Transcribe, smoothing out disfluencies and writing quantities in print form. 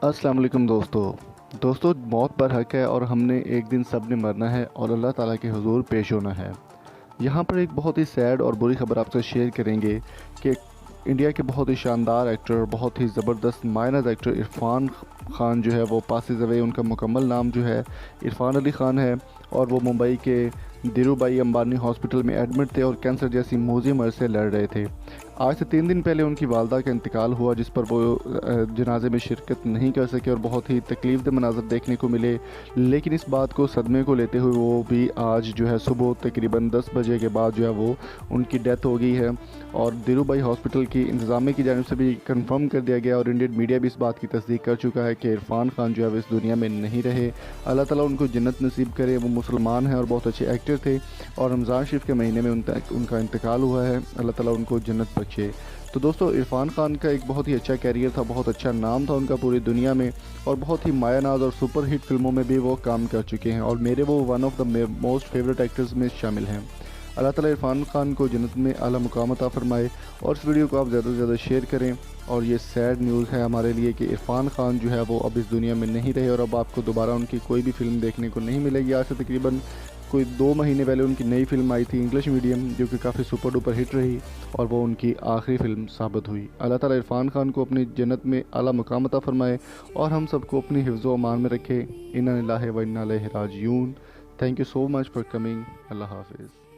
अस्सलाम वालेकुम दोस्तों मौत पर हक है और हमने एक दिन सब ने मरना है और अल्लाह ताला के हुजूर पेश होना है। यहाँ पर एक बहुत ही सैड और बुरी खबर आपसे शेयर करेंगे कि इंडिया के बहुत ही शानदार एक्टर, बहुत ही ज़बरदस्त मायनस एक्टर इरफान खान जो है वो पासिस अवे। उनका मुकम्मल नाम जो है इरफान अली ख़ान है और वो मुंबई के धीरूभाई अंबानी हॉस्पिटल में एडमिट थे और कैंसर जैसी मोजी मर्ज से लड़ रहे थे। आज से 3 दिन पहले उनकी वालदा का इंतकाल हुआ, जिस पर वो जनाजे में शिरकत नहीं कर सके और बहुत ही तकलीफ दे मनाज़र देखने को मिले। लेकिन इस बात को सदमे को लेते हुए वो भी आज जो है सुबह तकरीबन 10 बजे के बाद जो है वो उनकी डेथ हो गई है और धीरूभाई हॉस्पिटल की इंतज़ामिया की जानिब से भी कंफर्म कर दिया गया और इंडियन मीडिया भी इस बात की तस्दीक कर चुका है कि इरफान खान जो है वो इस दुनिया में नहीं रहे। अल्लाह ताला उनको जन्नत नसीब करे। वो मुसलमान हैं और बहुत अच्छे एक्टर थे और रमज़ान शरीफ के महीने में उनका इंतकाल हुआ है। अल्लाह ताला उनको जन्नत बख्शे। तो दोस्तों, इरफान खान का एक बहुत ही अच्छा कैरियर था, बहुत अच्छा नाम था उनका पूरी दुनिया में और बहुत ही मायानाज और सुपर हिट फिल्मों में भी वो काम कर चुके हैं और मेरे वो one of the most favourite actors में शामिल हैं। अल्लाह ताला इरफान खान को जन्नत में आला मुकाम अता फरमाए और इस वीडियो को आप ज़्यादा से ज़्यादा शेयर करें। और ये सैड न्यूज़ है हमारे लिए कि इरफान खान जो है वो अब इस दुनिया में नहीं रहे और अब आपको दोबारा उनकी कोई भी फ़िल्म देखने को नहीं मिलेगी। आज से तकरीबन कोई 2 महीने पहले उनकी नई फ़िल्म आई थी इंग्लिश मीडियम, जो कि काफ़ी सुपर डुपर हिट रही और वो उनकी आखिरी फ़िल्म साबित हुई। अल्लाह ताला इरफान खान को अपनी जन्नत में आला मुकाम अता फरमाए और हम सबको अपनी हिफ्ज़ व अमान में रखे। इन्ना लिल्लाहि व इन्ना इलैहि राजिऊन। Thank you so much for coming. Allah हाफ़िज़।